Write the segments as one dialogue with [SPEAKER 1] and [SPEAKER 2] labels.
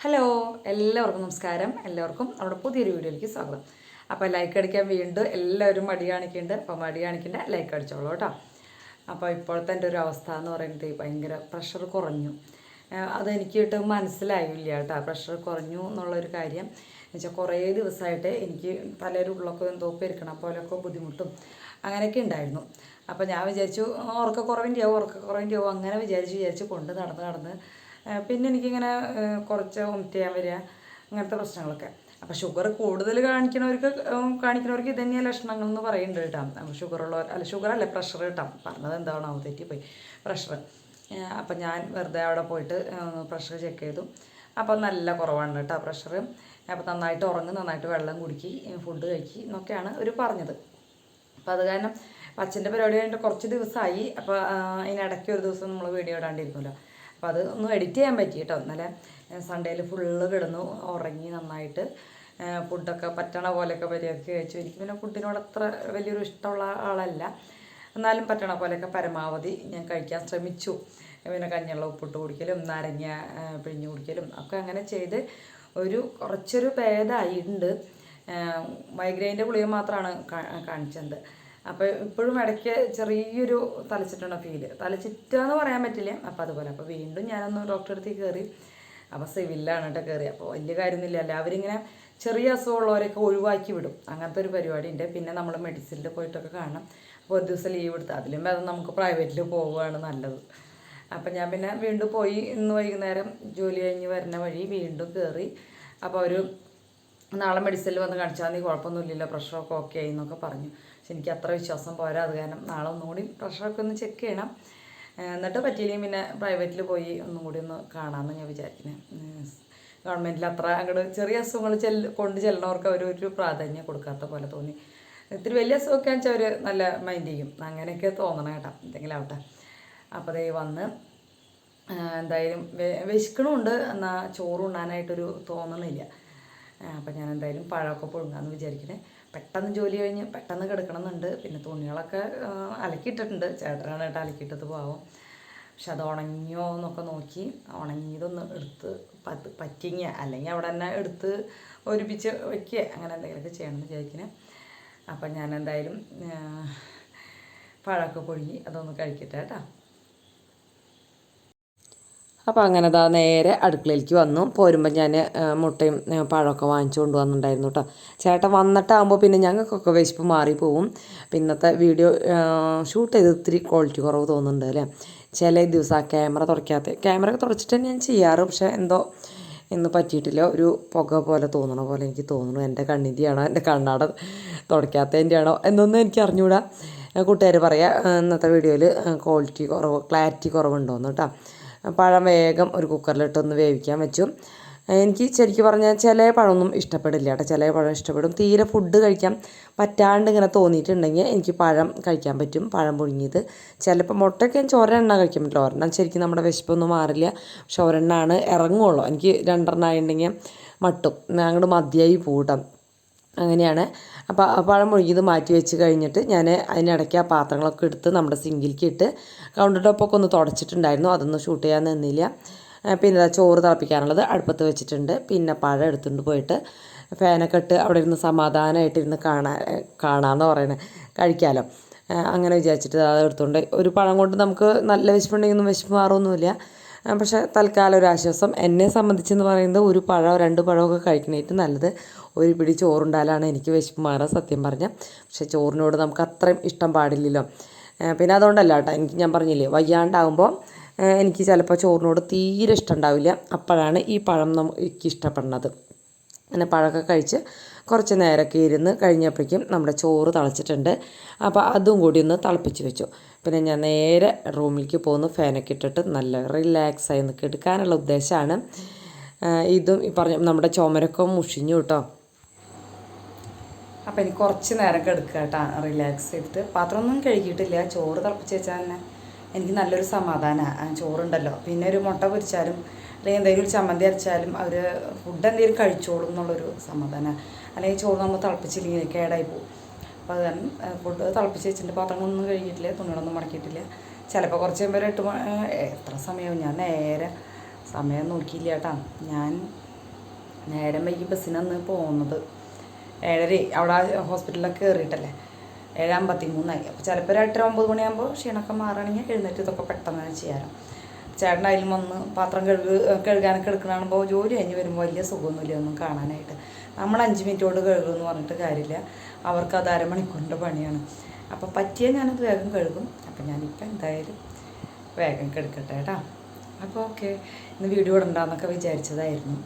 [SPEAKER 1] Hello, എല്ലാവർക്കും നമസ്കാരം. എല്ലാവർക്കും നമ്മുടെ പുതിയൊരു വീഡിയോയിലേക്ക് സ്വാഗതം. അപ്പോൾ ലൈക്ക് അടിക്കാൻ വീണ്ടും എല്ലാവരും മടി കാണിക്കുന്നുണ്ട്. അപ്പോൾ മടി കാണിക്കേണ്ട, ലൈക്ക് അടിച്ചോളൂ കേട്ടോ. അപ്പോൾ ഇപ്പോഴത്തെ എൻ്റെ ഒരു അവസ്ഥ എന്ന് പറയുന്നത് ഭയങ്കര പ്രഷർ കുറഞ്ഞു. അതെനിക്കിട്ട് മനസ്സിലായില്ല കേട്ടോ, പ്രഷർ കുറഞ്ഞു എന്നുള്ളൊരു കാര്യം. എന്നുവെച്ചാൽ കുറേ ദിവസമായിട്ട് എനിക്ക് തലയിലുള്ളൊക്കെ എന്തോ പെരുക്കണം പോലെയൊക്കെ ബുദ്ധിമുട്ടും അങ്ങനെയൊക്കെ ഉണ്ടായിരുന്നു. അപ്പോൾ ഞാൻ വിചാരിച്ചു ഉറക്കക്കുറവിൻ്റെ ആവും അങ്ങനെ വിചാരിച്ച് കൊണ്ട് നടന്ന് പിന്നെ എനിക്കിങ്ങനെ കുറച്ച് വൊമിറ്റ് ചെയ്യാൻ വരിക, അങ്ങനത്തെ പ്രശ്നങ്ങളൊക്കെ. അപ്പോൾ ഷുഗർ കൂടുതൽ കാണിക്കുന്നവർക്ക് ഇതന്നെയാണ് ലക്ഷണങ്ങൾ എന്ന് പറയുന്നുണ്ട് കേട്ടോ. അപ്പോൾ ഷുഗറല്ല പ്രഷർ കേട്ടോ, പറഞ്ഞത് എന്താണോ തെറ്റിപ്പോയി, പ്രഷർ. അപ്പം ഞാൻ വെറുതെ അവിടെ പോയിട്ട് പ്രഷർ ചെക്ക് ചെയ്തു. അപ്പോൾ നല്ല കുറവാണ് കേട്ടോ പ്രഷർ. അപ്പോൾ നന്നായിട്ട് ഉറങ്ങും, നന്നായിട്ട് വെള്ളം കുടിക്കി, ഫുഡ് കഴിക്കി എന്നൊക്കെയാണ് അവർ പറഞ്ഞത്. അപ്പോൾ അത് കാരണം അച്ഛൻ്റെ പരിപാടി കഴിഞ്ഞിട്ട് കുറച്ച് ദിവസമായി. അപ്പോൾ അതിനിടയ്ക്ക് ഒരു ദിവസം നമ്മൾ വീഡിയോ ഇടാണ്ടിരിക്കുമല്ലോ. അപ്പോൾ അത് ഒന്ന് എഡിറ്റ് ചെയ്യാൻ പറ്റി കേട്ടോ. ഇന്നലെ സൺഡേയിൽ ഫുള്ള് കിടന്നു ഉറങ്ങി നന്നായിട്ട്. ഫുഡൊക്കെ പറ്റണ പോലെയൊക്കെ പരിപാടി കഴിച്ചു. എനിക്ക് പിന്നെ ഫുഡിനോട് അത്ര വലിയൊരു ഇഷ്ടമുള്ള ആളല്ല, എന്നാലും പറ്റണ പോലെയൊക്കെ പരമാവധി ഞാൻ കഴിക്കാൻ ശ്രമിച്ചു. പിന്നെ കഞ്ഞിവെള്ളം ഉപ്പിട്ട് കുടിക്കലും നാരങ്ങ പിഴിഞ്ഞ് കുടിക്കലും ഒക്കെ അങ്ങനെ ചെയ്ത് കുറച്ചൊരു ഭേദമായിട്ടുണ്ട്. മൈഗ്രെയിൻ്റെ ഗുളിക മാത്രമാണ് കാണിച്ചത്. അപ്പോൾ ഇപ്പോഴും ഇടയ്ക്ക് ചെറിയൊരു തലച്ചിട്ടുള്ള തലച്ചിറ്റാന്ന് പറയാൻ പറ്റില്ല. അപ്പോൾ അതുപോലെ അപ്പോൾ വീണ്ടും ഞാനൊന്ന് ഡോക്ടറെ അടുത്ത് കയറി. അപ്പോൾ സിവിലാണ് കേട്ടോ കയറി. അപ്പോൾ വലിയ കാര്യമൊന്നുമില്ല, അവരിങ്ങനെ ചെറിയ അസുഖമുള്ളവരെയൊക്കെ ഒഴിവാക്കി വിടും, അങ്ങനത്തെ ഒരു പരിപാടി ഉണ്ട്. പിന്നെ നമ്മൾ മെഡിസിനിൽ പോയിട്ടൊക്കെ കാണണം. അപ്പോൾ ഒരു ദിവസം ലീവ് എടുത്ത് അതിലും അത് നമുക്ക് പ്രൈവറ്റിൽ പോവുകയാണ് നല്ലത്. അപ്പം ഞാൻ പിന്നെ വീണ്ടും പോയി. ഇന്ന് വൈകുന്നേരം ജോലി കഴിഞ്ഞ് വരുന്ന വഴി വീണ്ടും കയറി. അപ്പോൾ ഒരു നാളെ മെഡിസിനിൽ വന്ന് കാണിച്ചാൽ മതി, കുഴപ്പമൊന്നുമില്ലല്ലോ, പ്രഷറൊക്കെ ഓക്കെ ആയി എന്നൊക്കെ പറഞ്ഞു. പക്ഷെ എനിക്ക് അത്ര വിശ്വാസം പോരാ. അത് കാരണം നാളെ ഒന്നുകൂടി പ്രഷറൊക്കെ ഒന്ന് ചെക്ക് ചെയ്യണം. എന്നിട്ട് പറ്റിയില്ലെങ്കിൽ പിന്നെ പ്രൈവറ്റിൽ പോയി ഒന്നും കൂടി ഒന്ന് കാണാമെന്ന് ഞാൻ വിചാരിക്കുന്നത്. ഗവൺമെൻറ്റിൽ അത്ര അങ്ങോട്ട് ചെറിയ അസുഖങ്ങൾ കൊണ്ട് ചെല്ലണവർക്ക് ഒരു പ്രാധാന്യം കൊടുക്കാത്ത പോലെ തോന്നി. ഇത്തിരി വലിയ അസുഖമൊക്കെ വെച്ചാൽ അവർ നല്ല മൈൻഡ് ചെയ്യും, അങ്ങനെയൊക്കെ തോന്നണം കേട്ടോ, എന്തെങ്കിലും ആവട്ടെ. അപ്പോൾ അതേ വന്ന് എന്തായാലും വിശക്കണമുണ്ട്, എന്നാൽ ചോറ് ഉണ്ണാനായിട്ടൊരു തോന്നണില്ല. അപ്പം ഞാൻ എന്തായാലും പഴമൊക്കെ പുഴുങ്ങാമെന്ന് വിചാരിക്കണേ. പെട്ടെന്ന് ജോലി കഴിഞ്ഞ് പെട്ടെന്ന് കിടക്കണമെന്നുണ്ട്. പിന്നെ തുണികളൊക്കെ അലക്കിയിട്ടിട്ടുണ്ട്, ചേട്ടനാണ് കേട്ടോ അലക്കിയിട്ടത് പാവം. പക്ഷെ അത് ഉണങ്ങിയോ എന്നൊക്കെ നോക്കി ഉണങ്ങിയതൊന്ന് എടുത്ത് പറ്റിങ്ങ അല്ലെങ്കിൽ അവിടെ തന്നെ എടുത്ത് ഒരുമിച്ച് വയ്ക്കുക, അങ്ങനെ എന്തെങ്കിലുമൊക്കെ ചെയ്യണമെന്ന് വിചാരിക്കണേ. അപ്പം ഞാൻ എന്തായാലും പഴമൊക്കെ പുഴുങ്ങി അതൊന്ന് കഴിക്കട്ടെ കേട്ടോ. അപ്പോൾ അങ്ങനെ നേരെ അടുക്കളയിലേക്ക് വന്നു. പോരുമ്പോൾ ഞാൻ മുട്ടയും പഴമൊക്കെ വാങ്ങിച്ചു കൊണ്ടുവന്നിട്ടുണ്ടായിരുന്നു കേട്ടോ. ചേട്ടൻ വന്നിട്ടാകുമ്പോൾ പിന്നെ ഞങ്ങൾക്കൊക്കെ വിശപ്പ് മാറിപ്പോവും. പിന്നത്തെ വീഡിയോ ഷൂട്ട് ചെയ്ത് ഇത്തിരി ക്വാളിറ്റി കുറവ് തോന്നുന്നുണ്ട് അല്ലേ. ചില ദിവസം ആ ക്യാമറ തുടച്ചിട്ട് ഞാൻ ചെയ്യാറ്. പക്ഷേ എന്തോ ഇന്ന് പറ്റിയിട്ടില്ല, ഒരു പുക പോലെ തോന്നണ പോലെ എനിക്ക് തോന്നുന്നു. എൻ്റെ കണ്ണിൻ്റെയാണോ എൻ്റെ കണ്ണാട തുടയ്ക്കാത്തതിൻ്റെ ആണോ എന്നൊന്നും എനിക്ക് അറിഞ്ഞുകൂടാ. കൂട്ടുകാർ പറയാം ഇന്നത്തെ വീഡിയോയിൽ ക്ലാരിറ്റി കുറവുണ്ടോയെന്ന് കേട്ടോ. പഴം വേഗം ഒരു കുക്കറിലിട്ടൊന്ന് വേവിക്കാൻ വെച്ചു. എനിക്ക് ശരിക്കും പറഞ്ഞാൽ ചില പഴമൊന്നും ഇഷ്ടപ്പെടില്ല കേട്ടോ, ചില പഴം ഇഷ്ടപ്പെടും. തീരെ ഫുഡ് കഴിക്കാൻ പറ്റാണ്ട് ഇങ്ങനെ തോന്നിയിട്ടുണ്ടെങ്കിൽ എനിക്ക് പഴം കഴിക്കാൻ പറ്റും, പഴം പുഴുങ്ങിയത്. ചിലപ്പോൾ മുട്ടയൊക്കെ ഞാൻ ഒരെണ്ണം കഴിക്കാൻ പറ്റില്ല, ഒരെണ്ണം ശരിക്കും നമ്മുടെ വിശപ്പൊന്നും മാറില്ല. പക്ഷെ ഒരെണ്ണമാണ് ഇറങ്ങുള്ളൂ. എനിക്ക് രണ്ടെണ്ണം ആയിട്ടുണ്ടെങ്കിൽ മട്ടും അങ്ങോട്ട് മതിയായി പോകട്ടോ, അങ്ങനെയാണ്. അപ്പോൾ പഴം മുഴുകിയത് മാറ്റി വെച്ച് കഴിഞ്ഞിട്ട് ഞാൻ അതിനിടയ്ക്ക് ആ പാത്രങ്ങളൊക്കെ എടുത്ത് നമ്മുടെ സിങ്കിലേക്ക് ഇട്ട് കൗണ്ടർ ടോപ്പൊക്കെ ഒന്ന് തുടച്ചിട്ടുണ്ടായിരുന്നു, അതൊന്നും ഷൂട്ട് ചെയ്യാൻ നിന്നില്ല. പിന്നെ ചോറ് തിളപ്പിക്കാനുള്ളത് അടുപ്പത്ത് വെച്ചിട്ടുണ്ട്. പിന്നെ പഴം എടുത്തുകൊണ്ട് പോയിട്ട് ഫാനൊക്കെ ഇട്ട് അവിടെ ഇരുന്ന് സമാധാനമായിട്ടിരുന്ന് കാണാമെന്ന് പറയണത്, കഴിക്കാമല്ലോ അങ്ങനെ വിചാരിച്ചിട്ട് അത് എടുത്തുകൊണ്ട് ഒരു പഴം കൊണ്ട് നമുക്ക് നല്ല വിശപ്പുണ്ടെങ്കിൽ ഒന്നും വിശപ്പ് മാറൊന്നുമില്ല. പക്ഷേ തൽക്കാലം ഒരു ആശ്വാസം. എന്നെ സംബന്ധിച്ചെന്ന് പറയുന്നത് ഒരു പഴമോ 2 പഴമൊക്കെ കഴിക്കണേറ്റ് നല്ലത് ഒരു പിടി ചോറുണ്ടായാലാണ് എനിക്ക് വിശപ്പ് മാറാൻ സത്യം പറഞ്ഞാൽ. പക്ഷേ ചോറിനോട് നമുക്ക് അത്രയും ഇഷ്ടം പാടില്ലല്ലോ. പിന്നെ അതുകൊണ്ടല്ല കേട്ടോ, ഞാൻ പറഞ്ഞില്ലേ വയ്യാണ്ടാകുമ്പോൾ എനിക്ക് ചിലപ്പോൾ ചോറിനോട് തീരെ ഇഷ്ടം ഉണ്ടാവില്ല. അപ്പോഴാണ് ഈ പഴം എനിക്ക് ഇഷ്ടപ്പെടുന്നത്. അങ്ങനെ പഴമൊക്കെ കഴിച്ച് കുറച്ച് നേരമൊക്കെ ഇരുന്ന് കഴിഞ്ഞപ്പോഴേക്കും നമ്മുടെ ചോറ് തിളച്ചിട്ടുണ്ട്. അപ്പോൾ അതും കൂടി ഒന്ന് തിളപ്പിച്ച് വെച്ചു. പിന്നെ ഞാൻ നേരെ റൂമിലേക്ക് പോകുന്നു, ഫാനൊക്കെ ഇട്ടിട്ട് നല്ല റിലാക്സായി നിൽക്കുക എടുക്കാനുള്ള ഉദ്ദേശമാണ്. ഇതും ഈ പറഞ്ഞ നമ്മുടെ ചുമരൊക്കെ മുഷിഞ്ഞു കേട്ടോ. അപ്പോൾ എനിക്ക് കുറച്ച് നേരം എടുക്കുക കേട്ടോ, റിലാക്സ് ചെയ്തിട്ട്. പാത്രമൊന്നും കഴുകിയിട്ടില്ല, ചോറ് തിളപ്പിച്ച് വെച്ചാൽ തന്നെ എനിക്ക് നല്ലൊരു സമാധാനമാണ്. ചോറുണ്ടല്ലോ, പിന്നെ ഒരു മുട്ട പൊരിച്ചാലും അല്ലെങ്കിൽ എന്തെങ്കിലും ഒരു ചമ്മന്തി അരച്ചാലും അവർ ഫുഡ് എന്തെങ്കിലും കഴിച്ചോളും എന്നുള്ളൊരു സമാധാനമാണ്. അല്ലെങ്കിൽ ചോറ് നമ്മൾ തിളപ്പിച്ചില്ലെങ്കിൽ കേടായി പോകും. അപ്പോൾ അത് കാരണം ഫുഡ് തിളപ്പിച്ച് വെച്ചിട്ട് പാത്രങ്ങളൊന്നും കഴുകിയിട്ടില്ല, തുണികളൊന്നും മടക്കിയിട്ടില്ല. ചിലപ്പോൾ കുറച്ച് കഴിയുമ്പോൾ എത്ര സമയവും ഞാൻ നേരെ സമയം നോക്കിയില്ല കേട്ടോ. ഞാൻ നേരം വൈകി ബസ്സിനന്ന് പോകുന്നത് 7:30 അവിടെ ഹോസ്പിറ്റലിലൊക്കെ കയറിയിട്ടല്ലേ 7:53 അപ്പോൾ ചിലപ്പോൾ 8:30 9 മണിയാകുമ്പോൾ ക്ഷീണമൊക്കെ മാറുകയാണെങ്കിൽ എഴുന്നേറ്റ് ഇതൊക്കെ പെട്ടെന്ന് തന്നെ ചെയ്യാറ്. ചേട്ടൻ അതിലും വന്ന് പാത്രം കഴുകാനൊക്കെ എടുക്കണാകുമ്പോൾ ജോലി കഴിഞ്ഞ് വരുമ്പോൾ വലിയ സുഖമൊന്നുമില്ല ഒന്നും കാണാനായിട്ട്. നമ്മൾ 5 മിനിറ്റ് കൊണ്ട് കഴുകുമെന്ന് പറഞ്ഞിട്ട് കാര്യമില്ല, അവർക്ക് അത് അരമണിക്കൂറിൻ്റെ പണിയാണ്. അപ്പോൾ പറ്റിയാൽ ഞാനത് വേഗം കഴുകും. അപ്പോൾ ഞാനിപ്പോൾ എന്തായാലും വേഗം കെടുക്കട്ടെ കേട്ടോ. അപ്പോൾ ഓക്കെ, ഇന്ന് വീഡിയോ ഇടണ്ടെന്നൊക്കെ വിചാരിച്ചതായിരുന്നു.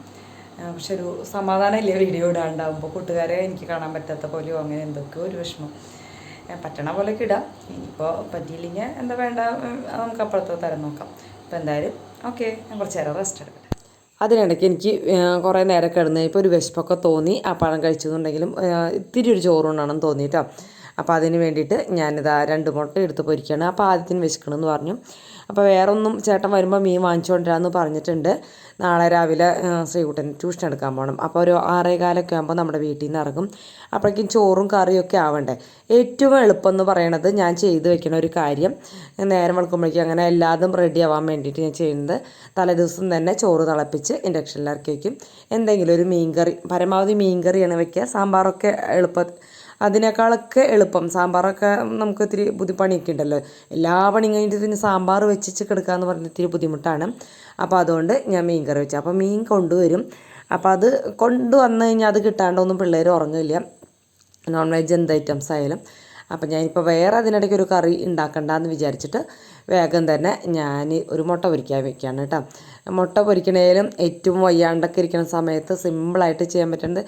[SPEAKER 1] പക്ഷെ ഒരു സമാധാനമില്ല വീഡിയോ ഇടാണ്ടാകുമ്പോൾ. കൂട്ടുകാരെ എനിക്ക് കാണാൻ പറ്റാത്ത പോലെയോ അങ്ങനെ എന്തൊക്കെയോ ഒരു വിഷമം. പറ്റണ പോലെയൊക്കെ ഇടാം. ഇനിയിപ്പോൾ പറ്റിയില്ലെങ്കിൽ എന്താ വേണ്ട, നമുക്ക് അപ്പുറത്തെ തരം നോക്കാം. അപ്പോൾ എന്തായാലും ഓക്കെ, ഞാൻ കുറച്ച് നേരം റെസ്റ്റ് എടുക്കട്ടെ. അതിനിടയ്ക്ക് എനിക്ക് കുറേ നേരം കിടന്ന് ഇപ്പോൾ ഒരു വിശപ്പൊക്കെ തോന്നി. ആ പഴം കഴിച്ചെന്നുണ്ടെങ്കിലും ഇത്തിരി ഒരു ചോറുണ്ടാണെന്ന് തോന്നി കേട്ടോ. അപ്പോൾ അതിന് വേണ്ടിയിട്ട് ഞാനിതാ 2 മുട്ട എടുത്ത് പൊരിക്കുകയാണ്. അപ്പോൾ ആദ്യത്തിന് വിശക്കണമെന്ന് പറഞ്ഞു. അപ്പോൾ വേറൊന്നും ചേട്ടൻ വരുമ്പോൾ മീൻ വാങ്ങിച്ചുകൊണ്ടിരാന്ന് പറഞ്ഞിട്ടുണ്ട്. നാളെ രാവിലെ ശ്രീകുട്ടൻ ട്യൂഷൻ എടുക്കാൻ പോകണം. അപ്പോൾ ഒരു 6:15 ആകുമ്പോൾ നമ്മുടെ വീട്ടിൽ നിന്ന് ഇറങ്ങും. അപ്പോഴേക്കും ചോറും കറിയൊക്കെ ആവണ്ടേ. ഏറ്റവും എളുപ്പം എന്ന് പറയണത് ഞാൻ ചെയ്ത് വെക്കണ ഒരു കാര്യം, നേരം വെളുക്കുമ്പോഴേക്കും അങ്ങനെ എല്ലാതും റെഡി ആവാൻ വേണ്ടിയിട്ട് ഞാൻ ചെയ്യുന്നത്, തലേദിവസം തന്നെ ചോറ് തിളപ്പിച്ച് ഇൻഡക്ഷനിൽ ഇറക്കി വയ്ക്കും. എന്തെങ്കിലും ഒരു മീൻകറി, പരമാവധി മീൻകറിയാണ് വയ്ക്കുക. സാമ്പാറൊക്കെ അതിനേക്കാളൊക്കെ എളുപ്പം. സാമ്പാറൊക്കെ നമുക്ക് ഇത്തിരി പണിയൊക്കെ ഉണ്ടല്ലോ, എല്ലാ പണിയും കഴിഞ്ഞിട്ട് പിന്നെ സാമ്പാർ വെച്ചിട്ട് കിടക്കുക എന്ന് പറഞ്ഞാൽ ഇത്തിരി ബുദ്ധിമുട്ടാണ്. അപ്പോൾ അതുകൊണ്ട് ഞാൻ മീൻ കറി വെച്ചു. അപ്പോൾ മീൻ കൊണ്ടുവരും. അപ്പോൾ അത് കൊണ്ടുവന്നു കഴിഞ്ഞാൽ അത് കിട്ടാണ്ടൊന്നും പിള്ളേർ ഉറങ്ങില്ല, നോൺ വെജ് എന്ത് ഐറ്റംസ് ആയാലും. അപ്പം ഞാനിപ്പോൾ വേറെ അതിനിടയ്ക്ക് ഒരു കറി ഉണ്ടാക്കണ്ടെന്ന് വിചാരിച്ചിട്ട് വേഗം തന്നെ ഞാൻ ഒരു മുട്ട പൊരിക്കാൻ വെക്കുകയാണ് കേട്ടോ. മുട്ട പൊരിക്കണേലും ഏറ്റവും വയ്യാണ്ടൊക്കെ ഇരിക്കുന്ന സമയത്ത് സിമ്പിളായിട്ട് ചെയ്യാൻ പറ്റുന്നത്.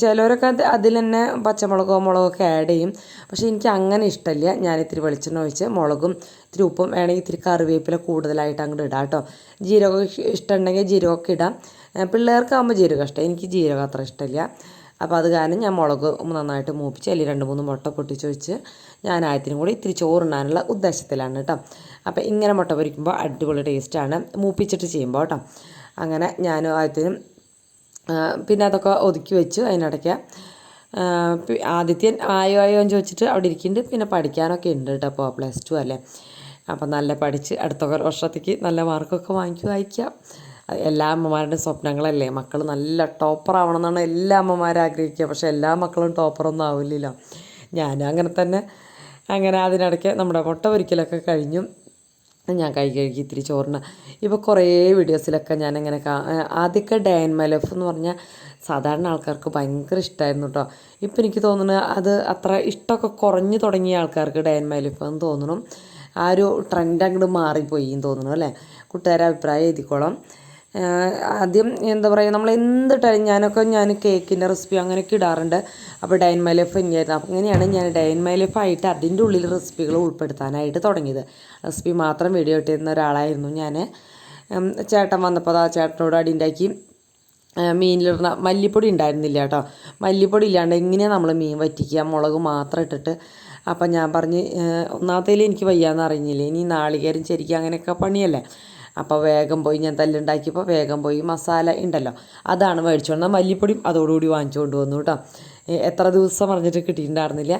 [SPEAKER 1] ചിലവരൊക്കെ അതിൽ തന്നെ പച്ചമുളകോ മുളകൊക്കെ ആഡ് ചെയ്യും. പക്ഷേ എനിക്ക് അങ്ങനെ ഇഷ്ടമില്ല. ഞാൻ ഇത്തിരി വെളിച്ചെണ്ണ ഒഴിച്ച് മുളകും ഇത്തിരി ഉപ്പും വേണമെങ്കിൽ ഇത്തിരി കറിവേപ്പില കൂടുതലായിട്ട് അങ്ങോട്ട് ഇടാം കേട്ടോ. ജീരകം ഇഷ്ടമുണ്ടെങ്കിൽ ജീരകമൊക്കെ ഇടാം. പിള്ളേർക്കാകുമ്പോൾ ജീരകം ഇഷ്ടം, എനിക്ക് ജീരകം അത്ര ഇഷ്ടമില്ല. അപ്പോൾ അത് കാരണം ഞാൻ മുളക് നന്നായിട്ട് മൂപ്പിച്ച് അതിൽ 2-3 മുട്ട പൊട്ടിച്ചൊഴിച്ച് ഞാൻ ആയത്തിനും കൂടി ഇത്തിരി ചോറുണ്ണാനുള്ള ഉദ്ദേശത്തിലാണ് കേട്ടോ. അപ്പോൾ ഇങ്ങനെ മുട്ട പൊരിക്കുമ്പോൾ അടിപൊളി ടേസ്റ്റാണ് മൂപ്പിച്ചിട്ട് ചെയ്യുമ്പോൾ കേട്ടോ. അങ്ങനെ ഞാൻ ആയത്തിനും പിന്നെ അതൊക്കെ ഒതുക്കി വെച്ചു. അതിനിടയ്ക്ക് ആദിത്യൻ ആയോ എന്ന് ചോദിച്ചിട്ട് അവിടെ ഇരിക്കുന്നുണ്ട്. പിന്നെ പഠിക്കാനൊക്കെ ഉണ്ട് കേട്ടോ. അപ്പോൾ +2 അല്ലേ. അപ്പോൾ നല്ല പഠിച്ച് അടുത്ത വർഷത്തേക്ക് നല്ല മാർക്കൊക്കെ വായിക്കാം. എല്ലാ അമ്മമാരുടെയും സ്വപ്നങ്ങളല്ലേ, മക്കൾ നല്ല ടോപ്പർ ആവണമെന്നാണ് എല്ലാ അമ്മമാരും ആഗ്രഹിക്കുക. പക്ഷേ എല്ലാ മക്കളും ടോപ്പറൊന്നും ആവില്ലല്ലോ. ഞാനും അങ്ങനെ തന്നെ. അങ്ങനെ അതിനിടയ്ക്ക് നമ്മുടെ മുട്ട പൊരിക്കലൊക്കെ കഴിഞ്ഞു. ഞാൻ കഴുകി ഇത്തിരി ചോറിന്. ഇപ്പോൾ കുറേ വീഡിയോസിലൊക്കെ ഞാനിങ്ങനെ ആദ്യമൊക്കെ ഡേ ഇൻ മൈ ലൈഫ് എന്ന് പറഞ്ഞാൽ സാധാരണ ആൾക്കാർക്ക് ഭയങ്കര ഇഷ്ടമായിരുന്നു കേട്ടോ. ഇപ്പോൾ എനിക്ക് തോന്നുന്നു അത് അത്ര ഇഷ്ടമൊക്കെ കുറഞ്ഞു തുടങ്ങിയ ആൾക്കാർക്ക് ഡേ ഇൻ മൈ ലൈഫ് എന്ന് തോന്നുന്നു. ആ ഒരു ട്രെൻഡ് അങ്ങോട്ട് മാറിപ്പോയി എന്ന് തോന്നുന്നു അല്ലേ. കൂട്ടുകാരെ അഭിപ്രായം എഴുതിക്കോളാം. ആദ്യം എന്താ പറയുക, നമ്മൾ എന്തിട്ടാലും ഞാൻ കേക്കിൻ്റെ റെസിപ്പി അങ്ങനെയൊക്കെ ഇടാറുണ്ട്. അപ്പോൾ ഡേ ഇൻ മൈ ലൈഫ് തന്നെയായിരുന്നു. അപ്പോൾ അങ്ങനെയാണ് ഞാൻ ഡേ ഇൻ മൈ ലൈഫ് ആയിട്ട് അതിൻ്റെ ഉള്ളിൽ റെസിപ്പികൾ ഉൾപ്പെടുത്താനായിട്ട് തുടങ്ങിയത്. റെസിപ്പി മാത്രം വീഡിയോ ഇട്ടിരുന്ന ഒരാളായിരുന്നു ഞാൻ. ചേട്ടൻ വന്നപ്പോൾ ആ ചേട്ടനോട് അടിയുണ്ടാക്കി മീനിലിടുന്ന മല്ലിപ്പൊടി ഉണ്ടായിരുന്നില്ല കേട്ടോ. മല്ലിപ്പൊടി ഇല്ലാണ്ട് എങ്ങനെയാണ് നമ്മൾ മീൻ വറ്റിക്കുക, മുളക് മാത്രം ഇട്ടിട്ട്. അപ്പം ഞാൻ പറഞ്ഞ് ഒന്നാമത്തേൽ എനിക്ക് വയ്യാന്ന് അറിഞ്ഞില്ലേ, ഇനി നാളികേരം ചെരിക്കുക അങ്ങനെയൊക്കെ പണിയല്ലേ. അപ്പോൾ വേഗം പോയി ഞാൻ തല്ലുണ്ടാക്കിയപ്പോൾ വേഗം പോയി മസാല ഉണ്ടല്ലോ അതാണ് മേടിച്ചു വന്നത്. മല്ലിപ്പൊടിയും അതോടുകൂടി വാങ്ങിച്ചു കൊണ്ട് വന്നു കേട്ടോ. എത്ര ദിവസം പറഞ്ഞിട്ട് കിട്ടിയിട്ടുണ്ടായിരുന്നില്ല.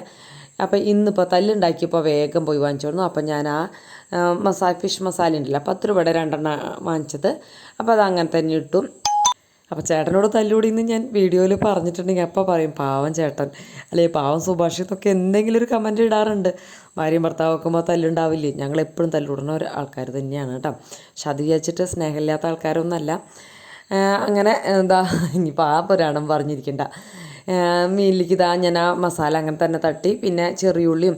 [SPEAKER 1] അപ്പോൾ ഇന്നിപ്പോൾ തല്ലുണ്ടാക്കിയപ്പോൾ വേഗം പോയി വാങ്ങിച്ചു വന്നു. അപ്പോൾ ഞാൻ ആ ഫിഷ് മസാല ഉണ്ടല്ലോ 10 രൂപയുടെ 2 വാങ്ങിച്ചത്. അപ്പോൾ അത് അങ്ങനെ തന്നെ ഇട്ടു. അപ്പോൾ ചേട്ടനോട് തല്ലുകൂടിയെന്ന് ഞാൻ വീഡിയോയിൽ പറഞ്ഞിട്ടുണ്ടെങ്കിൽ അപ്പോൾ പറയും പാവം ചേട്ടൻ, അല്ലെങ്കിൽ പാവം സുഭാഷ് എന്നൊക്കെ എന്തെങ്കിലും ഒരു കമൻറ്റ് ഇടാറുണ്ട്. ഭാര്യയും ഭർത്താവ് വെക്കുമ്പോൾ തല്ലുണ്ടാവില്ലേ. ഞങ്ങളെപ്പോഴും തല്ലുകൂടുന്ന ഒരു ആൾക്കാർ തന്നെയാണ് കേട്ടോ. പക്ഷെ അത് വിചാരിച്ചിട്ട് സ്നേഹമില്ലാത്ത ആൾക്കാരൊന്നുമല്ല. അങ്ങനെ ഇനിയിപ്പോൾ ആ പുരാണം പറഞ്ഞിരിക്കണ്ട. മീനിലേക്ക് ഞാൻ ആ മസാല അങ്ങനെ തന്നെ തട്ടി, പിന്നെ ചെറിയുള്ളിയും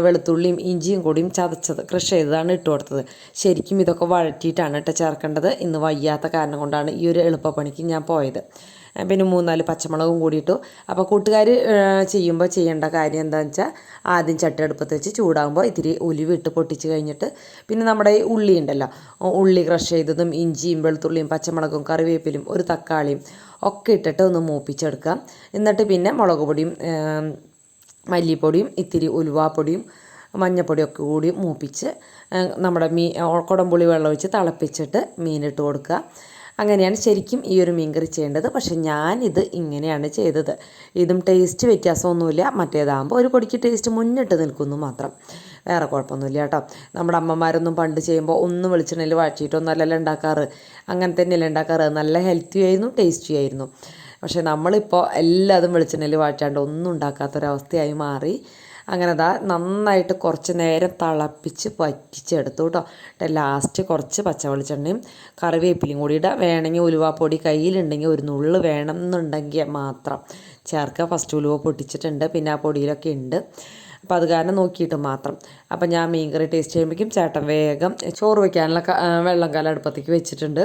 [SPEAKER 1] വെളുത്തുള്ളിയും ഇഞ്ചിയും കൂടിയും ചതച്ചത് ക്രഷ് ചെയ്തതാണ് ഇട്ട് കൊടുത്തത്. ശരിക്കും ഇതൊക്കെ വഴറ്റിയിട്ടാണ് കേട്ടോ ചേർക്കേണ്ടത്. ഇന്ന് വയ്യാത്ത കാരണം കൊണ്ടാണ് ഈ ഒരു എളുപ്പപ്പണിക്ക് ഞാൻ പോയത്. പിന്നെ 3-4 പച്ചമുളകും കൂടിയിട്ടു. അപ്പോൾ കൂട്ടുകാർ ചെയ്യുമ്പോൾ ചെയ്യേണ്ട കാര്യം എന്താണെന്ന് വെച്ചാൽ ആദ്യം ചട്ടി അടുപ്പത്ത് വെച്ച് ചൂടാകുമ്പോൾ ഇത്തിരി ഉലുവിട്ട് പൊട്ടിച്ച് കഴിഞ്ഞിട്ട് പിന്നെ നമ്മുടെ ഈ ഉള്ളി ഉണ്ടല്ലോ, ഉള്ളി ക്രഷ് ചെയ്തതും ഇഞ്ചിയും വെളുത്തുള്ളിയും പച്ചമുളകും കറിവേപ്പിലും ഒരു തക്കാളിയും ഒക്കെ ഇട്ടിട്ട് ഒന്ന് മൂപ്പിച്ചെടുക്കാം. എന്നിട്ട് പിന്നെ മുളക് പൊടിയും മല്ലിപ്പൊടിയും ഇത്തിരി ഉലുവാപ്പൊടിയും മഞ്ഞൾപ്പൊടിയൊക്കെ കൂടി മൂപ്പിച്ച് നമ്മുടെ കുടംപുളി വെള്ളം ഒഴിച്ച് തിളപ്പിച്ചിട്ട് മീനിട്ട് കൊടുക്കുക. അങ്ങനെയാണ് ശരിക്കും ഈ ഒരു മീൻകറി ചെയ്യേണ്ടത്. പക്ഷേ ഞാനിത് ഇങ്ങനെയാണ് ചെയ്തത്. ഇതും ടേസ്റ്റ് വ്യത്യാസമൊന്നുമില്ല, മറ്റേതാകുമ്പോൾ ഒരു പൊടിക്ക് ടേസ്റ്റ് മുന്നിട്ട് നിൽക്കുന്നു മാത്രം, വേറെ കുഴപ്പമൊന്നുമില്ല കേട്ടോ. നമ്മുടെ അമ്മമാരൊന്നും പണ്ട് ചെയ്യുമ്പോൾ ഒന്നും വെളിച്ചെണ്ണയിൽ വഴറ്റിയിട്ടൊന്നും അല്ലല്ലോ ഉണ്ടാക്കാറ്, അങ്ങനെ തന്നെയല്ലേ ഉണ്ടാക്കാറ്. നല്ല ഹെൽത്തി ആയിരുന്നു, ടേസ്റ്റി ആയിരുന്നു. പക്ഷേ നമ്മളിപ്പോൾ എല്ലാതും വെളിച്ചെണ്ണയിൽ വഴറ്റാണ്ട് ഒന്നും ഉണ്ടാക്കാത്തൊരവസ്ഥയായി മാറി. അങ്ങനെ നന്നായിട്ട് കുറച്ച് നേരം തിളപ്പിച്ച് വറ്റിച്ചെടുത്തു കേട്ടോ. ലാസ്റ്റ് കുറച്ച് പച്ച വെളിച്ചെണ്ണയും കറിവേപ്പിലയും കൂടി ഇടുക. വേണമെങ്കിൽ ഉലുവാപ്പൊടി കയ്യിലുണ്ടെങ്കിൽ ഒരു നുള്ള് വേണം എന്നുണ്ടെങ്കിൽ മാത്രം ചേർക്കുക. ഫസ്റ്റ് ഉലുവ പൊട്ടിച്ചിട്ടുണ്ട്, പിന്നെ ആ പൊടിയിലൊക്കെ ഉണ്ട്, അപ്പോൾ അത് കാരണം നോക്കിയിട്ട് മാത്രം. അപ്പം ഞാൻ മീൻകറി ടേസ്റ്റ് ചെയ്യുമ്പോഴേക്കും ചേട്ടൻ വേഗം ചോറ് വയ്ക്കാനുള്ള വെള്ളം കാലം അടുപ്പത്തേക്ക് വെച്ചിട്ടുണ്ട്.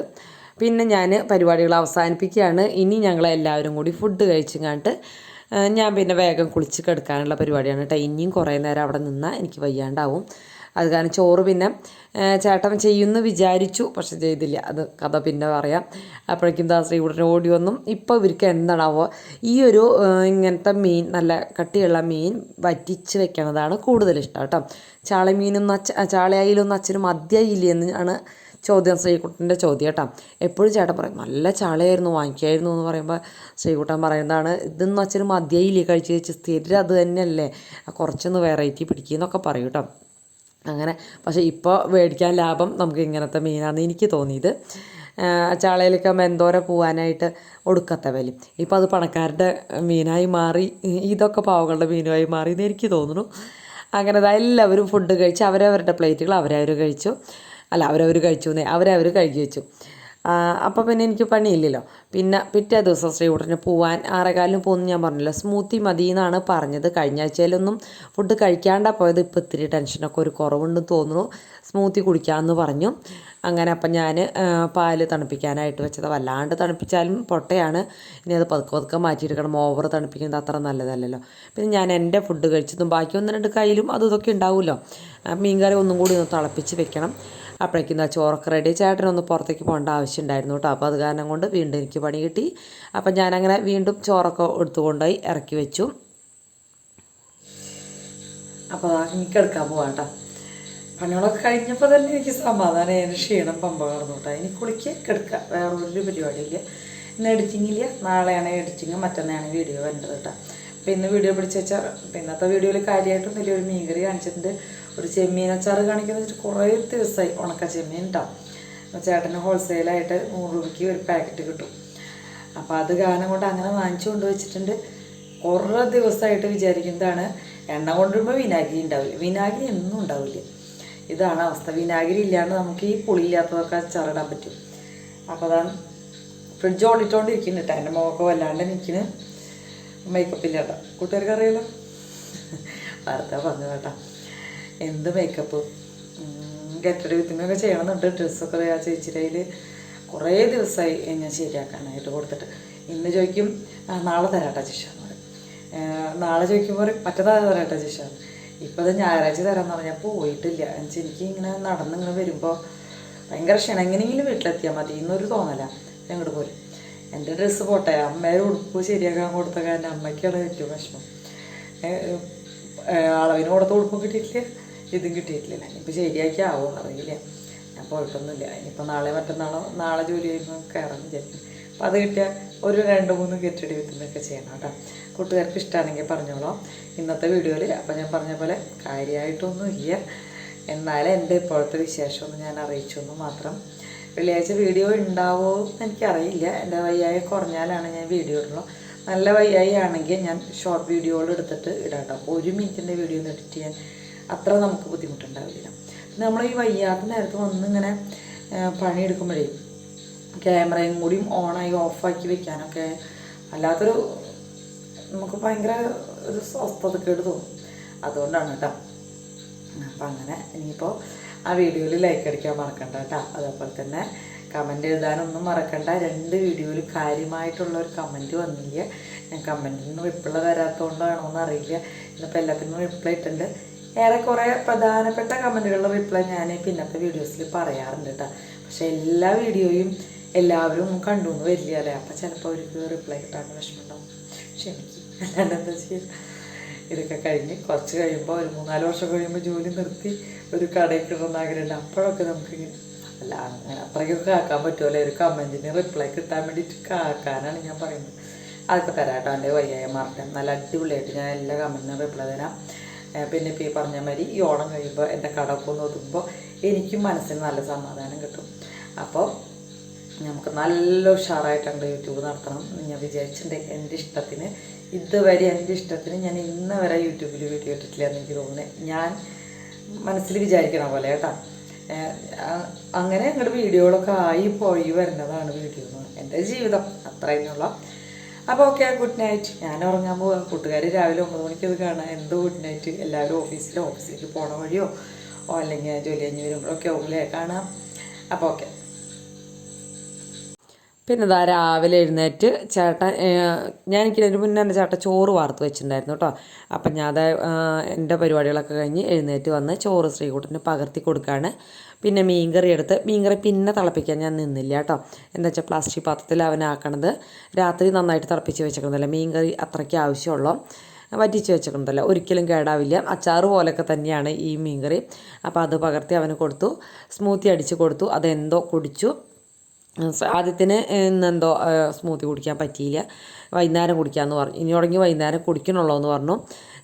[SPEAKER 1] പിന്നെ ഞാൻ പരിപാടികൾ അവസാനിപ്പിക്കുകയാണ്. ഇനി ഞങ്ങളെല്ലാവരും കൂടി ഫുഡ് കഴിച്ചങ്ങാണ്ട് ഞാൻ പിന്നെ വേഗം കുളിച്ച് കിടക്കാനുള്ള പരിപാടിയാണ് കേട്ടോ. ഇനിയും കുറേ നേരം അവിടെ നിന്നാൽ എനിക്ക് വയ്യാണ്ടാവും. അത് കാരണം ചോറ് പിന്നെ ചേട്ടൻ ചെയ്യുമെന്ന് വിചാരിച്ചു, പക്ഷെ ചെയ്തില്ല. അത് കഥ പിന്നെ പറയാം. അപ്പോഴേക്കും ശ്രീകുട്ടൻ ഓടി വന്നും. ഇപ്പോൾ ഇവർക്ക് എന്താണാവോ ഈ ഒരു ഇങ്ങനത്തെ മീൻ, നല്ല കട്ടിയുള്ള മീൻ വറ്റിച്ച് വെക്കണതാണ് കൂടുതൽ ഇഷ്ടം കേട്ടോ. ചാളയായാലൊന്നും അച്ഛനും മതിയായില്ലേ എന്നാണ് ചോദ്യം, ശ്രീകുട്ടൻ്റെ ചോദ്യം കേട്ടോ. എപ്പോഴും ചേട്ടൻ പറയും നല്ല ചാളയായിരുന്നു, വാങ്ങിക്കായിരുന്നു എന്ന് പറയുമ്പോൾ ശ്രീകുട്ടൻ പറയുന്നതാണ് ഇതൊന്നും അച്ഛനും മതിയായില്ലേ കഴിച്ച് കഴിച്ച്, സ്ഥിരം അത് തന്നെയല്ലേ, കുറച്ചൊന്ന് വെറൈറ്റി പിടിക്കുന്നൊക്കെ പറയും കേട്ടോ. അങ്ങനെ പക്ഷേ ഇപ്പോൾ മേടിക്കാൻ ലാഭം നമുക്ക് ഇങ്ങനത്തെ മീനാണെന്ന് എനിക്ക് തോന്നിയത്. ചാളയിലേക്ക് എന്തോരം പോകാനായിട്ട് ഒടുക്കത്തെ വില. ഇപ്പോൾ അത് പണക്കാരുടെ മീനായി മാറി, ഇതൊക്കെ പാവങ്ങളുടെ മീനുമായി മാറി എന്ന് എനിക്ക് തോന്നുന്നു. അങ്ങനെ എല്ലാവരും ഫുഡ് കഴിച്ച് അവരവരുടെ പ്ലേറ്റുകൾ അവരവർ കഴിച്ചു. അവരവർ കഴുകി വെച്ചു. അപ്പോൾ പിന്നെ എനിക്ക് പണിയില്ലല്ലോ. പിന്നെ പിറ്റേ ദിവസം ശ്രീകുട്ടന് പോവാൻ 6:15 പോകുന്നു ഞാൻ പറഞ്ഞില്ല. സ്മൂത്തി മതി എന്നാണ് പറഞ്ഞത്. കഴിഞ്ഞ ആഴ്ചയിലൊന്നും ഫുഡ് കഴിക്കാണ്ടാണ് പോയത്. ഇപ്പോൾ ഇത്തിരി ടെൻഷനൊക്കെ ഒരു കുറവുണ്ടെന്ന് തോന്നുന്നു. സ്മൂത്തി കുടിക്കാമെന്ന് പറഞ്ഞു. അങ്ങനെ അപ്പം ഞാൻ പാല് തണുപ്പിക്കാനായിട്ട് വെച്ചത്. വല്ലാണ്ട് തണുപ്പിച്ചാലും പൊട്ടയാണ്. ഇനി അത് പതുക്കെ മാറ്റിയെടുക്കണം. ഓവർ തണുപ്പിക്കുന്നത് അത്ര നല്ലതല്ലല്ലോ. പിന്നെ ഞാൻ എൻ്റെ ഫുഡ് കഴിച്ചതും ബാക്കി 1-2 കയ്യിലും അതും ഇതൊക്കെ ഉണ്ടാവുമല്ലോ. മീൻകറി ഒന്നും കൂടി ഒന്ന് തിളപ്പിച്ച് വെക്കണം. അപ്പോഴേക്കും ചോറൊക്കെ റെഡി. ചേട്ടനൊന്ന് പുറത്തേക്ക് പോകേണ്ട ആവശ്യം ഉണ്ടായിരുന്നു കേട്ടോ. അപ്പോൾ അത് കാരണം കൊണ്ട് വീണ്ടും എനിക്ക് പണി കിട്ടി. അപ്പം ഞാനങ്ങനെ വീണ്ടും ചോറൊക്കെ എടുത്തുകൊണ്ടുപോയി ഇറക്കി വെച്ചു. അപ്പോൾ എനിക്ക് എടുക്കാൻ പോവാം കേട്ടോ. പണികളൊക്കെ കഴിഞ്ഞപ്പോൾ തന്നെ എനിക്ക് സമാധാനം, ക്ഷീണം പമ്പ കടന്നു കേട്ടോ. ഇനി കുളിക്കുക, കിടക്കുക, വേറെ ഒരു പരിപാടിയില്ല. ഇന്ന് എഡിറ്റിങ്ങില്ല, നാളെയാണ് എഡിറ്റിങ്, മറ്റന്നാണ് വീഡിയോ വരേണ്ടത് കേട്ടോ. അപ്പോൾ ഇന്ന് വീഡിയോ പിടിച്ച് വെച്ചാൽ ഇന്നത്തെ വീഡിയോയിൽ കാര്യമായിട്ടും വലിയൊരു മീൻകറി കാണിച്ചിട്ടുണ്ട്. ഒരു ചെമ്മീൻ അച്ചാറ് കാണിക്കുന്നത് വെച്ചിട്ട് കുറേ ദിവസമായി. ഉണക്ക ചെമ്മീൻ ഉണ്ടാവും. ചേട്ടന് ഹോൾസെയിലായിട്ട് 100 രൂപയ്ക്ക് ഒരു പാക്കറ്റ് കിട്ടും. അപ്പോൾ അത് കാരണം കൊണ്ട് അങ്ങനെ വാങ്ങിച്ചു കൊണ്ട് വെച്ചിട്ടുണ്ട്. കുറേ ദിവസമായിട്ട് വിചാരിക്കുന്നതാണ് എണ്ണ കൊണ്ടുവരുമ്പോൾ വിനാഗിരി ഉണ്ടാവില്ല. വിനാഗിരി എന്നും ഉണ്ടാവില്ല. ഇതാണ് അവസ്ഥ. വിനാഗിരി ഇല്ലാണ്ട് നമുക്ക് ഈ പുളിയില്ലാത്തതൊക്കെ അച്ചാറിടാൻ പറ്റും. അപ്പോൾ അതാണ് ഫ്രിഡ്ജ് ഓടിട്ടോണ്ടിരിക്കുന്നു കേട്ടോ. എൻ്റെ മുഖമൊക്കെ വല്ലാണ്ട് നിൽക്കുന്നു. മേക്കപ്പ് ഇല്ല കേട്ടോ. കൂട്ടുകാർക്ക് അറിയാലോ, വാർത്ത പറഞ്ഞു കേട്ടോ. എന്ത് മേക്കപ്പ്, ഗെറ്റഡ് വിത്തിനൊക്കെ ചെയ്യണമെന്നുണ്ട്. ഡ്രസ്സൊക്കെ ആ ചേച്ചിയുടെ കയ്യിൽ കുറേ ദിവസമായി ഞാൻ ശരിയാക്കാനായിട്ട് കൊടുത്തിട്ട്. ഇന്ന് ചോദിക്കും നാളെ തരാട്ടാ ജിഷാന്ന് പറയും. നാളെ ചോദിക്കുമ്പോൾ മറ്റന്നാൾ തരാട്ടാ ജിഷാന്ന്. ഇപ്പോൾ അത് ഞായറാഴ്ച തരാമെന്ന് പറഞ്ഞാൽ പോയിട്ടില്ല. എന്നുവെച്ചാൽ എനിക്ക് ഇങ്ങനെ നടന്നിങ്ങനെ വരുമ്പോൾ ഭയങ്കര ക്ഷണം. എങ്ങനെയെങ്കിലും വീട്ടിലെത്തിയാൽ മതി എന്നൊരു തോന്നല. ഞങ്ങോട്ട് പോലും എൻ്റെ ഡ്രസ്സ് പോട്ടെ, അമ്മയുടെ ഉടുപ്പ് ശരിയാക്കാൻ കൊടുത്ത കാരണം അമ്മയ്ക്കാണ് ഏറ്റവും വിഷമം. അളവിന് കൊടുത്ത ഉടുപ്പും കിട്ടിയിട്ടില്ല, ഇതും കിട്ടിയിട്ടില്ല. ഇനിയിപ്പോൾ ശരിയാക്കി ആവുമെന്ന് അറിയില്ല. ഞാൻ പോയിട്ടൊന്നുമില്ല. ഇനിയിപ്പോൾ നാളെ ജോലി ചെയ്യുമ്പോൾ കയറാൻ വിചാരിക്കും. അപ്പോൾ അത് കിട്ടിയാൽ ഒരു 2-3 ഗെറ്റഡ് വിത്തിൻ്റെയൊക്കെ ചെയ്യണം കേട്ടോ. കൂട്ടുകാർക്ക് ഇഷ്ടമാണെങ്കിൽ പറഞ്ഞോളാം ഇന്നത്തെ വീഡിയോയിൽ. അപ്പോൾ ഞാൻ പറഞ്ഞ പോലെ കാര്യമായിട്ടൊന്നും ഇല്ല, എന്നാലും എൻ്റെ ഇപ്പോഴത്തെ വിശേഷമൊന്നും ഞാൻ അറിയിച്ചു എന്ന് മാത്രം. വെള്ളിയാഴ്ച വീഡിയോ ഉണ്ടാവുമോ എന്ന് എനിക്കറിയില്ല. എൻ്റെ വയ്യായി കുറഞ്ഞാലാണ് ഞാൻ വീഡിയോ ഇടുള്ളൂ. നല്ല വയ്യായി ആണെങ്കിൽ ഞാൻ ഷോർട്ട് വീഡിയോകൾ എടുത്തിട്ട് ഇടാം കേട്ടോ. അപ്പോൾ 1 മിനിറ്റിൻ്റെ വീഡിയോ ഒന്ന് എഡിറ്റ് ചെയ്യാൻ അത്ര നമുക്ക് ബുദ്ധിമുട്ടുണ്ടാവില്ല. പിന്നെ നമ്മൾ ഈ വയ്യാത്ത നേരത്ത് വന്നിങ്ങനെ പണിയെടുക്കുമ്പോഴേ ക്യാമറയും കൂടിയും ഓണായി ഓഫാക്കി വെക്കാനൊക്കെ അല്ലാത്തൊരു നമുക്ക് ഭയങ്കര ഒരു സ്വസ്ഥതക്കേട് തോന്നും. അതുകൊണ്ടാണ് കേട്ടോ. അപ്പം അങ്ങനെ ഇനിയിപ്പോൾ ആ വീഡിയോയിൽ ലൈക്ക് അടിക്കാൻ മറക്കണ്ട കേട്ടോ. അതേപോലെ തന്നെ കമൻറ്റ് എഴുതാനൊന്നും മറക്കണ്ട. 2 വീഡിയോയിൽ കാര്യമായിട്ടുള്ളൊരു കമൻറ്റ് വന്നില്ല. ഞാൻ കമൻറ്റിന് റിപ്ലൈ തരാത്തതുകൊണ്ടാണോ എന്നറിയില്ല. ഇന്നിപ്പോൾ എല്ലാത്തിനും റിപ്ലൈ ഇട്ടുണ്ട്. ഏറെക്കുറെ പ്രധാനപ്പെട്ട കമൻറ്റുകളുടെ റിപ്ലൈ ഞാൻ പിന്നത്തെ വീഡിയോസിൽ പറയാറുണ്ട് കേട്ടോ. പക്ഷേ എല്ലാ വീഡിയോയും എല്ലാവരും ഒന്നും കണ്ടു എന്ന് വരില്ല അല്ലേ. അപ്പോൾ ചിലപ്പോൾ അവർക്ക് റിപ്ലൈ കിട്ടാൻ വിഷമമുണ്ടാവും. ക്ഷമിക്കും, അല്ലാണ്ട് എന്താ ചെയ്യുക. ഇതൊക്കെ കഴിഞ്ഞ് കുറച്ച് കഴിയുമ്പോൾ ഒരു 3-4 വർഷം കഴിയുമ്പോൾ ജോലി നിർത്തി ഒരു കടയിൽ കിടന്ന ആഗ്രഹമുണ്ട്. അപ്പോഴൊക്കെ നമുക്ക് അല്ല അങ്ങനെ അത്രയ്ക്കൊക്കെ ആക്കാൻ പറ്റുമല്ലോ, ഒരു കമൻറ്റിന് റിപ്ലൈ കിട്ടാൻ വേണ്ടിയിട്ട് കാക്കാനാണ് ഞാൻ പറയുന്നത്. അതൊക്കെ തരാം കേട്ടോ. എൻ്റെ വയ്യായ മാർട്ടൻ നല്ല അടിപൊളിയായിട്ട് ഞാൻ എല്ലാ കമൻറ്റിനും റിപ്ലൈ തരാം. പിന്നെ ഇപ്പോൾ ഈ പറഞ്ഞ മാതിരി ഈ ഓണം കഴിയുമ്പോൾ എൻ്റെ കടമൊക്കെ ഒന്ന് ഒതുക്കുമ്പോൾ എനിക്കും മനസ്സിന് നല്ല സമാധാനം കിട്ടും. അപ്പോൾ നമുക്ക് നല്ല ഉഷാറായിട്ടുണ്ട് യൂട്യൂബ് നടത്തണം എന്ന് ഞാൻ വിചാരിച്ചിട്ടുണ്ട്. എൻ്റെ ഇഷ്ടത്തിന് ഇതുവരെ എൻ്റെ ഇഷ്ടത്തിന് ഞാൻ ഇന്ന് വരെ യൂട്യൂബിൽ വീഡിയോ ഇട്ടിട്ടില്ല എന്ന് എനിക്ക് തോന്നുന്നത്. ഞാൻ മനസ്സിൽ വിചാരിക്കണ പോലെ കേട്ടോ. അങ്ങനെ ഞങ്ങളുടെ വീഡിയോകളൊക്കെ ആയി പോയി വരുന്നതാണ് വീഡിയോ എന്ന് എൻ്റെ ജീവിതം, അത്ര തന്നെയുള്ള. അപ്പോൾ ഓക്കെ, ഗുഡ് നൈറ്റ്. ഞാൻ ഉറങ്ങാൻ പോകാം. കൂട്ടുകാർ രാവിലെ 9 മണിക്ക് അത് കാണാം. എന്ത് ഗുഡ് നൈറ്റ്. എല്ലാവരും ഓഫീസിലേക്ക് പോണ വഴിയോ അല്ലെങ്കിൽ ജോലി കഴിഞ്ഞ് വരുമ്പോഴൊക്കെ ഓലെ കാണാം. അപ്പോൾ ഓക്കെ. പിന്നെ ഇതാ രാവിലെ എഴുന്നേറ്റ് ചേട്ടൻ, എനിക്കതിന് മുന്നേ എൻ്റെ ചേട്ടൻ ചോറ് വാർത്ത് വെച്ചിട്ടുണ്ടായിരുന്നു കേട്ടോ. അപ്പം ഞാൻ അത് എൻ്റെ പരിപാടികളൊക്കെ കഴിഞ്ഞ് എഴുന്നേറ്റ് വന്ന് ചോറ് ശ്രീകുട്ടന് പകർത്തി കൊടുക്കുകയാണ്. പിന്നെ മീൻകറി എടുത്ത്, മീൻകറി പിന്നെ തിളപ്പിക്കാൻ ഞാൻ നിന്നില്ല കേട്ടോ. എന്താ വെച്ചാൽ പ്ലാസ്റ്റിക് പാത്രത്തിൽ അവനാക്കണത്. രാത്രി നന്നായിട്ട് തിളപ്പിച്ച് വെച്ചേക്കണതല്ല, മീൻകറി അത്രയ്ക്ക് ആവശ്യമുള്ളൂ. വറ്റിച്ച് വെച്ചേക്കണതല്ല, ഒരിക്കലും കേടാവില്ല. അച്ചാറ് പോലെയൊക്കെ തന്നെയാണ് ഈ മീൻകറി. അപ്പോൾ അത് പകർത്തി അവന് കൊടുത്തു. സ്മൂത്തി അടിച്ച് കൊടുത്തു. അതെന്തോ കുടിച്ചു. ആദ്യത്തിന് ഇന്നെന്തോ സ്മൂത്തി കുടിക്കാൻ പറ്റിയില്ല, വൈകുന്നേരം കുടിക്കാമെന്ന് പറഞ്ഞു. ഇനി തുടങ്ങി വൈകുന്നേരം കുടിക്കണുള്ളൂ എന്ന് പറഞ്ഞു.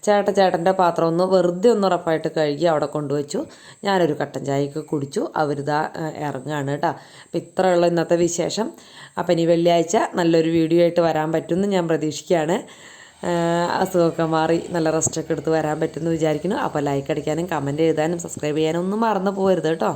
[SPEAKER 1] ചേട്ടൻ്റെ പാത്രം ഒന്ന് വെറുതെ ഒന്ന് ഉറപ്പായിട്ട് കഴുകി അവിടെ കൊണ്ടുവച്ചു. ഞാനൊരു കട്ടൻ ചായയൊക്കെ കുടിച്ചു. അവരിതാ ഇറങ്ങുകയാണ് കേട്ടോ. അപ്പോൾ ഇത്രയുള്ള ഇന്നത്തെ വിശേഷം. അപ്പോൾ ഇനി വെള്ളിയാഴ്ച നല്ലൊരു വീഡിയോ ആയിട്ട് വരാൻ പറ്റുമെന്ന് ഞാൻ പ്രതീക്ഷിക്കുകയാണ്. അസുഖമൊക്കെ മാറി നല്ല റെസ്റ്റൊക്കെ എടുത്ത് വരാൻ പറ്റുമെന്ന് വിചാരിക്കുന്നു. അപ്പോൾ ലൈക്ക് അടിക്കാനും കമൻറ്റ് എഴുതാനും സബ്സ്ക്രൈബ് ചെയ്യാനും ഒന്നും മറന്നു പോകരുത് കേട്ടോ.